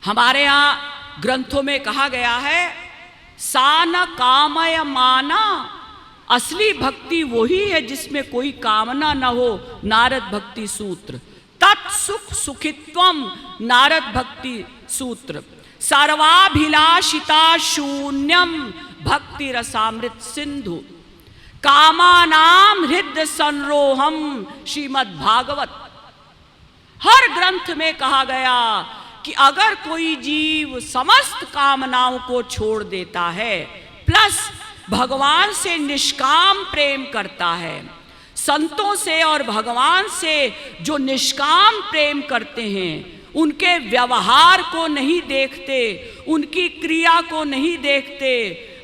हमारे यहाँ ग्रंथों में कहा गया है, सा न कामय माना, असली भक्ति वही है जिसमें कोई कामना न हो। नारद भक्ति सूत्र, तत्सुख सुखित्वम नारद भक्ति सूत्र, सर्वाभिलाषिता शून्यम भक्ति रसामृत सिंधु, कामानाम हृदय संरोहम श्रीमद् भागवत। हर ग्रंथ में कहा गया कि अगर कोई जीव समस्त कामनाओं को छोड़ देता है, प्लस भगवान से निष्काम प्रेम करता है, संतों से और भगवान से जो निष्काम प्रेम करते हैं, उनके व्यवहार को नहीं देखते, उनकी क्रिया को नहीं देखते,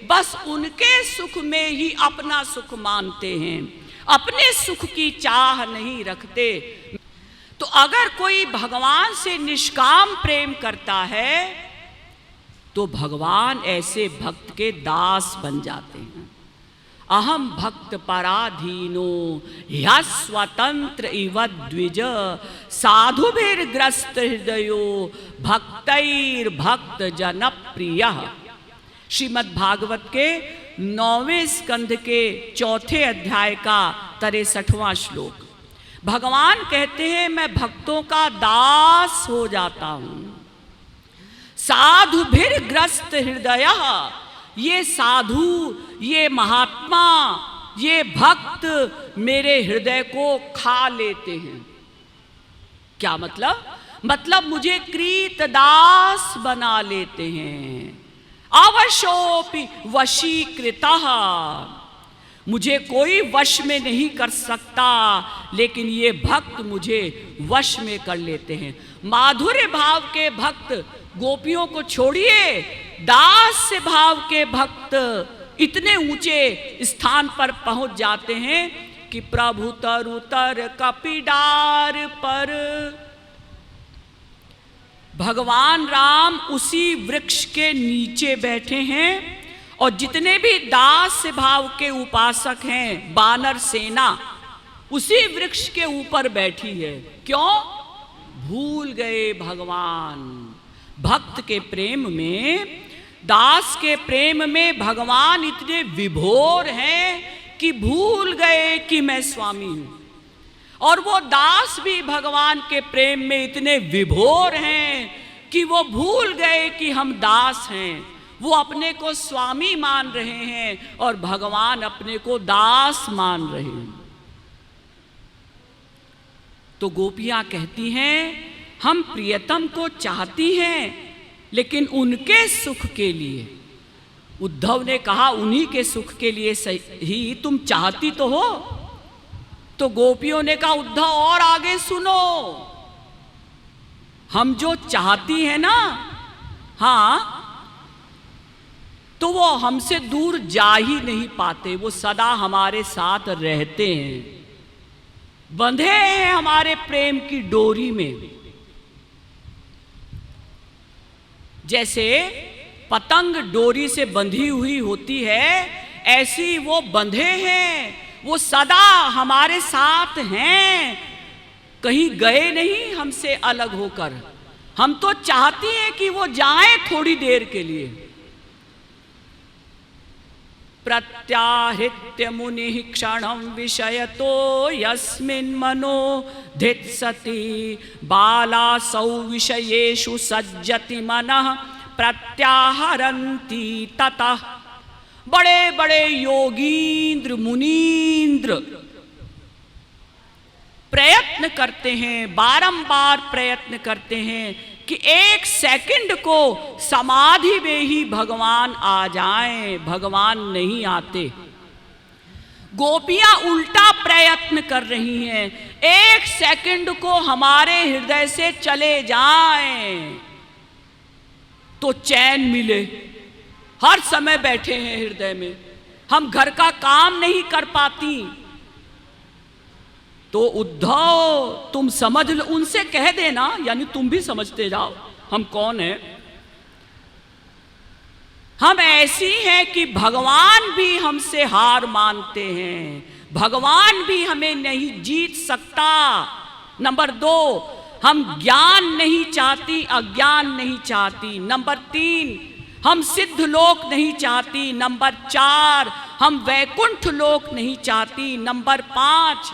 बस उनके सुख में ही अपना सुख मानते हैं, अपने सुख की चाह नहीं रखते। तो अगर कोई भगवान से निष्काम प्रेम करता है तो भगवान ऐसे भक्त के दास बन जाते हैं। अहम भक्त पराधीनो ह्य स्वतंत्र इव द्विज, साधुभिर्ग्रस्त हृदयो भक्तैर भक्त जन प्रिय। श्रीमद् भागवत के 9वें स्कंध के 4थे अध्याय का 63वां श्लोक। भगवान कहते हैं मैं भक्तों का दास हो जाता हूं। साधुभिर्ग्रस्त हृदय, ये साधु, ये महात्मा, ये भक्त मेरे हृदय को खा लेते हैं। क्या मतलब? मतलब मुझे कृत दास बना लेते हैं। अवशोपि वशीकृतः, मुझे कोई वश में नहीं कर सकता, लेकिन ये भक्त मुझे वश में कर लेते हैं। माधुर्य भाव के भक्त गोपियों को छोड़िए, दास भाव के भक्त इतने ऊंचे स्थान पर पहुंच जाते हैं कि प्रभु तरु तर कपिडार पर। भगवान राम उसी वृक्ष के नीचे बैठे हैं और जितने भी दास भाव के उपासक हैं, बानर सेना उसी वृक्ष के ऊपर बैठी है। क्यों? भूल गए भगवान। भक्त के प्रेम में, दास के प्रेम में भगवान इतने विभोर हैं कि भूल गए कि मैं स्वामी हूं। और वो दास भी भगवान के प्रेम में इतने विभोर हैं कि वो भूल गए कि हम दास हैं। वो अपने को स्वामी मान रहे हैं और भगवान अपने को दास मान रहे हैं। तो गोपियां कहती हैं हम प्रियतम को चाहती हैं, लेकिन उनके सुख के लिए। उद्धव ने कहा उन्हीं के सुख के लिए ही तुम चाहती तो हो। तो गोपियों ने कहा उद्धव और आगे सुनो, हम जो चाहती हैं ना, हाँ, तो वो हमसे दूर जा ही नहीं पाते, वो सदा हमारे साथ रहते हैं, बंधे हैं हमारे प्रेम की डोरी में। जैसे पतंग डोरी से बंधी हुई होती है, ऐसी वो बंधे हैं, वो सदा हमारे साथ हैं, कहीं गए नहीं हमसे अलग होकर। हम तो चाहती हैं कि वो जाएं थोड़ी देर के लिए। प्रत्याहृत्य मुनि क्षणं विषयतो यस्मिन् मनो धित्सति, बालासौ विषयेषु सज्जति मनः प्रत्याहरन्ति ततः। बड़े बड़े योगींद्र मुनींद्र प्रयत्न करते हैं, बारंबार प्रयत्न करते हैं कि एक सेकंड को समाधि में ही भगवान आ जाएं, भगवान नहीं आते। गोपियां उल्टा प्रयत्न कर रही हैं, एक सेकंड को हमारे हृदय से चले जाएं तो चैन मिले। हर समय बैठे हैं हृदय में, हम घर का काम नहीं कर पाती। तो उद्धव तुम समझ लो, उनसे कह देना, यानी तुम भी समझते जाओ हम कौन हैं। हम ऐसी हैं कि भगवान भी हमसे हार मानते हैं, भगवान भी हमें नहीं जीत सकता। नंबर 2, हम ज्ञान नहीं चाहती, अज्ञान नहीं चाहती। नंबर 3, हम सिद्ध लोक नहीं चाहती। नंबर 4, हम वैकुंठ लोक नहीं चाहती। नंबर 5,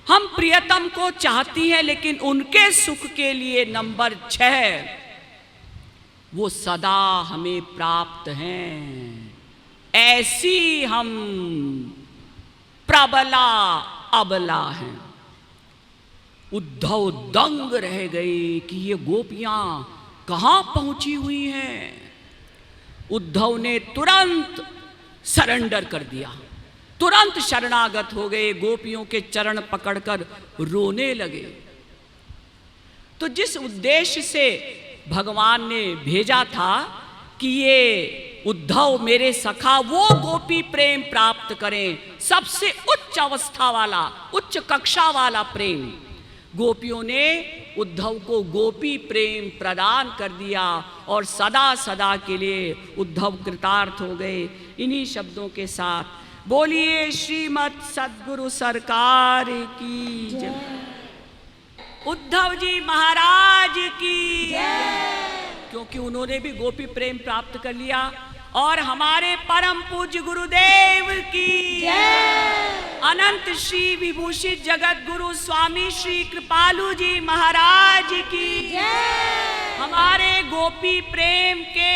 हम प्रियतम को चाहती हैं लेकिन उनके सुख के लिए। नंबर 6, वो सदा हमें प्राप्त हैं। ऐसी हम प्रबला अबला हैं। उद्धव दंग रह गए कि ये गोपियां कहां पहुंची हुई हैं। उद्धव ने तुरंत सरेंडर कर दिया, तुरंत शरणागत हो गए, गोपियों के चरण पकड़कर रोने लगे। तो जिस उद्देश्य से भगवान ने भेजा था कि ये उद्धव मेरे सखा वो गोपी प्रेम प्राप्त करें, सबसे उच्च अवस्था वाला, उच्च कक्षा वाला प्रेम, गोपियों ने उद्धव को गोपी प्रेम प्रदान कर दिया और सदा सदा के लिए उद्धव कृतार्थ हो गए। इन्हीं शब्दों के साथ बोलिए श्रीमद् सद्गुरु सरकार की जय, उद्धव जी महाराज की जय। क्योंकि उन्होंने भी गोपी प्रेम प्राप्त कर लिया। और हमारे परम पूज्य गुरुदेव की जय, अनंत श्री विभूषित जगत गुरु स्वामी श्री कृपालु जी महाराज की जय, हमारे गोपी प्रेम के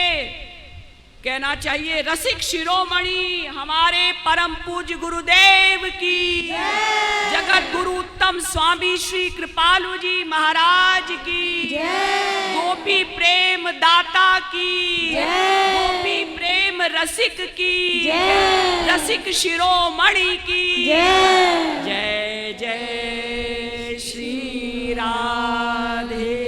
कहना चाहिए रसिक शिरोमणि हमारे परम पूज्य गुरुदेव की जय, जगत गुरु उत्तम स्वामी श्री कृपालु जी महाराज की जय, गोपी प्रेम दाता की जय, गोपी प्रेम रसिक की जय, रसिक शिरोमणि की जय। जय जय श्री राधे।